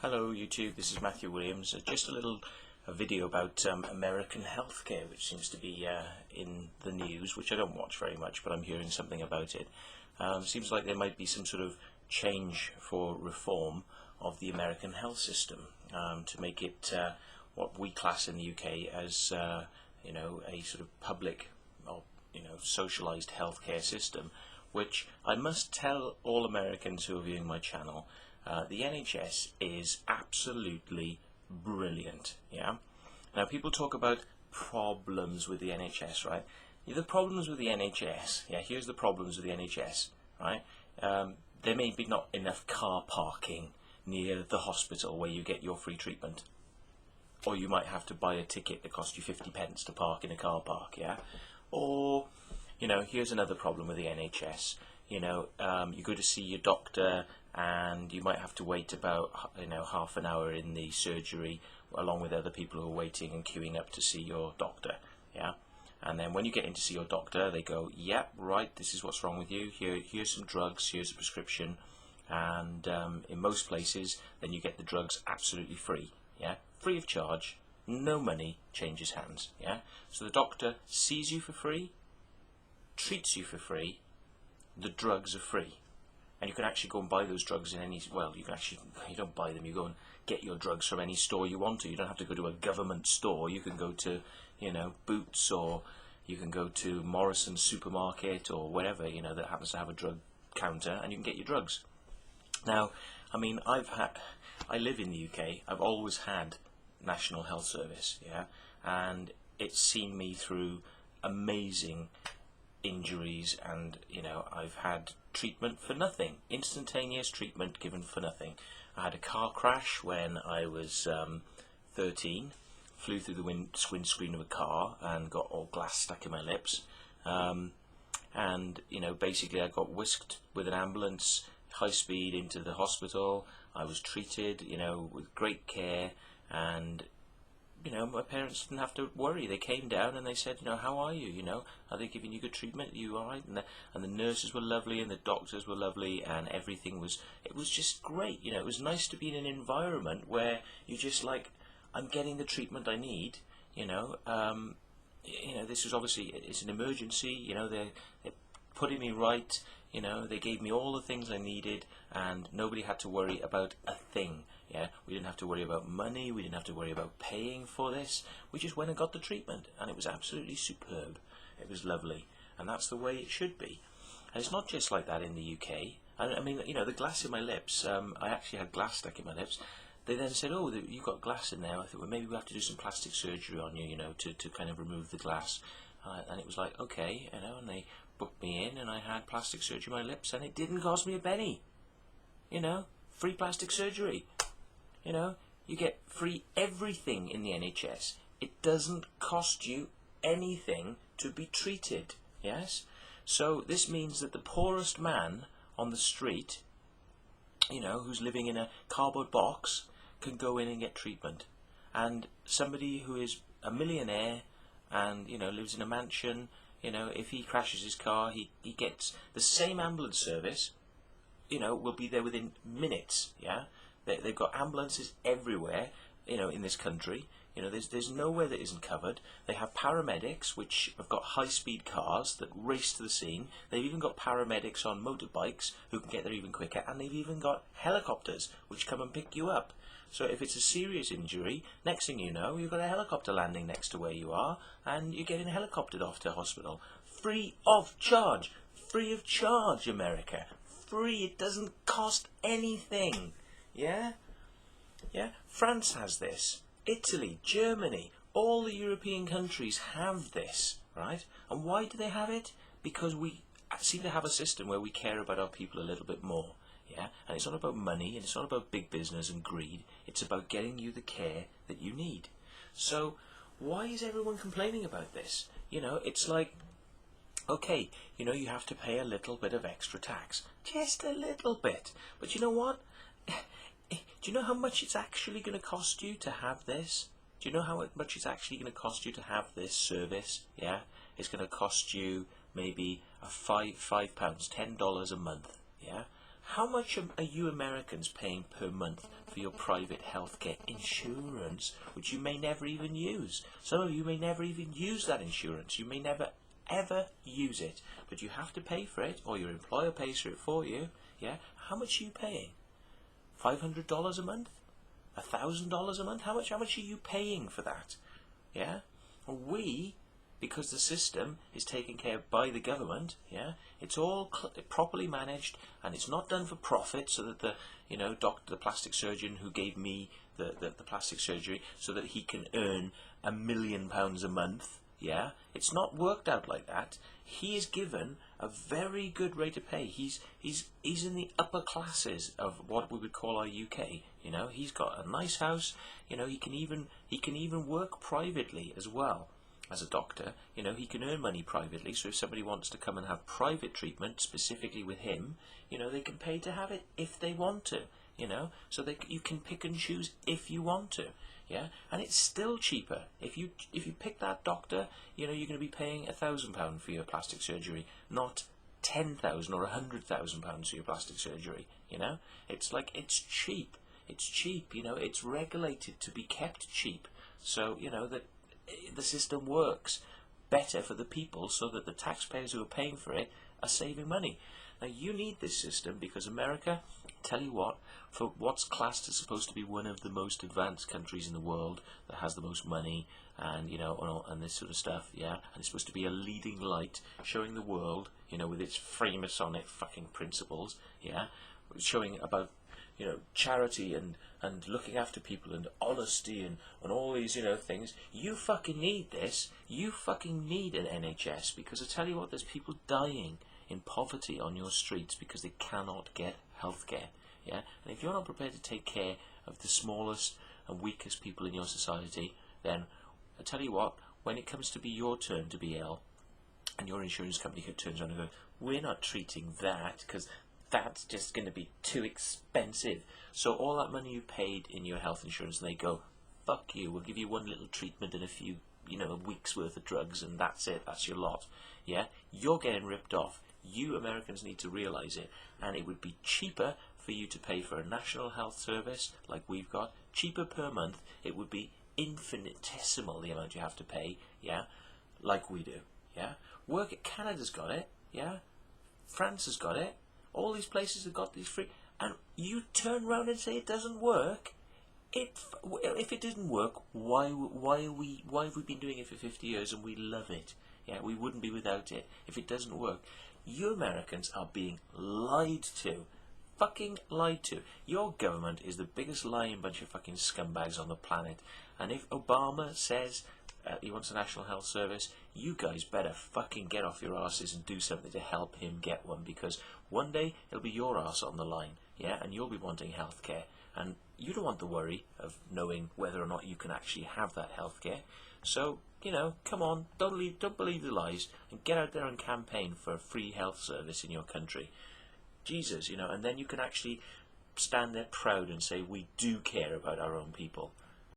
Hello YouTube, this is Matthew Williams. Just a video about American healthcare, which seems to be in the news, which I don't watch very much, but I'm hearing something about it. Seems like there might be some sort of change for reform of the American health system to make it what we class in the UK as a sort of public or socialised healthcare system, which I must tell all Americans who are viewing my channel. The NHS is absolutely brilliant, yeah? Now, people talk about problems with the NHS, right? The problems with the NHS, here's the problems with the NHS, right? There may be not enough car parking near the hospital where you get your free treatment. Or you might have to buy a ticket that costs you 50 pence to park in a car park, yeah? Or, here's another problem with the NHS. You go to see your doctor and you might have to wait about half an hour in the surgery along with other people who are waiting and queuing up to see your doctor, yeah? And then when you get in to see your doctor, they go, yep, right, this is what's wrong with you, here's some drugs, here's a prescription, and in most places then you get the drugs absolutely free, yeah? Free of charge, no money changes hands, yeah? So the doctor sees you for free, treats you for free, the drugs are free. And you can actually go and buy those drugs in any, you don't buy them, you go and get your drugs from any store you want to. You don't have to go to a government store. You can go to, Boots, or you can go to Morrison's supermarket or whatever, that happens to have a drug counter, and you can get your drugs. Now, I live in the UK. I've always had National Health Service, yeah, and it's seen me through amazing injuries, and I've had treatment for nothing, instantaneous treatment given for nothing. I had a car crash when I was 13, flew through the windscreen of a car and got all glass stuck in my lips, and basically I got whisked with an ambulance high speed into the hospital. I was treated with great care, and my parents didn't have to worry. They came down and they said, how are you? Are they giving you good treatment? Are you all right? And the nurses were lovely, and the doctors were lovely, and everything was just great. It was nice to be in an environment where you're just like, I'm getting the treatment I need. This was obviously, it's an emergency. They're putting me right. They gave me all the things I needed, and nobody had to worry about a thing. Yeah, we didn't have to worry about money, we didn't have to worry about paying for this. We just went and got the treatment, and it was absolutely superb. It was lovely, and that's the way it should be. And it's not just like that in the UK. The glass in my lips, I actually had glass stuck in my lips. They then said, oh, you've got glass in there. I thought, well, maybe we have to do some plastic surgery on you, to kind of remove the glass. And it was like, okay, and they booked me in, and I had plastic surgery on my lips, and it didn't cost me a penny. Free plastic surgery. You get free everything in the NHS. It doesn't cost you anything to be treated, yes? So this means that the poorest man on the street, who's living in a cardboard box, can go in and get treatment. And somebody who is a millionaire and, lives in a mansion, if he crashes his car, he gets the same ambulance service, will be there within minutes, yeah? They've got ambulances everywhere, in this country. There's nowhere that isn't covered. They have paramedics, which have got high-speed cars that race to the scene. They've even got paramedics on motorbikes who can get there even quicker. And they've even got helicopters, which come and pick you up. So if it's a serious injury, next thing you know, you've got a helicopter landing next to where you are, and you're getting helicoptered off to hospital. Free of charge. Free of charge, America. Free. It doesn't cost anything. Yeah? France has this. Italy, Germany, all the European countries have this, right? And why do they have it? Because we seem to have a system where we care about our people a little bit more, yeah? And it's not about money, and it's not about big business and greed. It's about getting you the care that you need. So why is everyone complaining about this? It's like, okay, you have to pay a little bit of extra tax. Just a little bit. But you know what? Do you know how much it's actually going to cost you to have this? Do you know how much it's actually going to cost you to have this service? Yeah, it's going to cost you maybe £5, $10 a month. Yeah, How much are you Americans paying per month for your private healthcare insurance, which you may never even use? Some of you may never even use that insurance. You may never ever use it, but you have to pay for it, or your employer pays for it for you. Yeah, how much are you paying? $500 a month? $1,000 a month? How much are you paying for that? Yeah, we, because the system is taken care of by the government, yeah, it's all properly managed, and it's not done for profit, so that the doctor, the plastic surgeon who gave me the plastic surgery, so that he can earn £1 million a month. Yeah, it's not worked out like that. He is given a very good rate of pay. He's in the upper classes of what we would call our UK. He's got a nice house. He can even work privately as well as a doctor. He can earn money privately. So if somebody wants to come and have private treatment specifically with him, they can pay to have it if they want to. So you can pick and choose if you want to. Yeah, and it's still cheaper. If you pick that doctor, you're going to be paying £1,000 for your plastic surgery, not £10,000 or £100,000 for your plastic surgery. It's cheap. It's cheap. It's regulated to be kept cheap. So that the system works better for the people, so that the taxpayers who are paying for it are saving money. Now you need this system because America, tell you what, for what's classed as supposed to be one of the most advanced countries in the world, that has the most money and and this sort of stuff, yeah, and it's supposed to be a leading light showing the world, with its Freemasonic fucking principles, yeah, showing about charity and looking after people and honesty and all these things. You fucking need this. You fucking need an NHS, because I tell you what, there's people dying in poverty on your streets because they cannot get healthcare. Yeah, and if you're not prepared to take care of the smallest and weakest people in your society, then I tell you what, when it comes to be your turn to be ill, and your insurance company turns around and goes, we're not treating that because that's just going to be too expensive. So all that money you paid in your health insurance, and they go, fuck you, we'll give you one little treatment and a few, a week's worth of drugs, and that's it, that's your lot. Yeah, you're getting ripped off. You Americans need to realise it, and it would be cheaper for you to pay for a national health service like we've got, cheaper per month. It would be infinitesimal the amount you have to pay, yeah, like we do, yeah. Canada's got it, yeah. France has got it. All these places have got these free, and you turn around and say it doesn't work. If it didn't work, why have we been doing it for 50 years and we love it? Yeah, we wouldn't be without it if it doesn't work. You Americans are being lied to. Fucking lied to. Your government is the biggest lying bunch of fucking scumbags on the planet. And if Obama says he wants a national health service, you guys better fucking get off your arses and do something to help him get one, because one day it'll be your arse on the line, yeah, and you'll be wanting healthcare, and you don't want the worry of knowing whether or not you can actually have that healthcare. So, come on, don't believe the lies, and get out there and campaign for a free health service in your country. Jesus, and then you can actually stand there proud and say, we do care about our own people.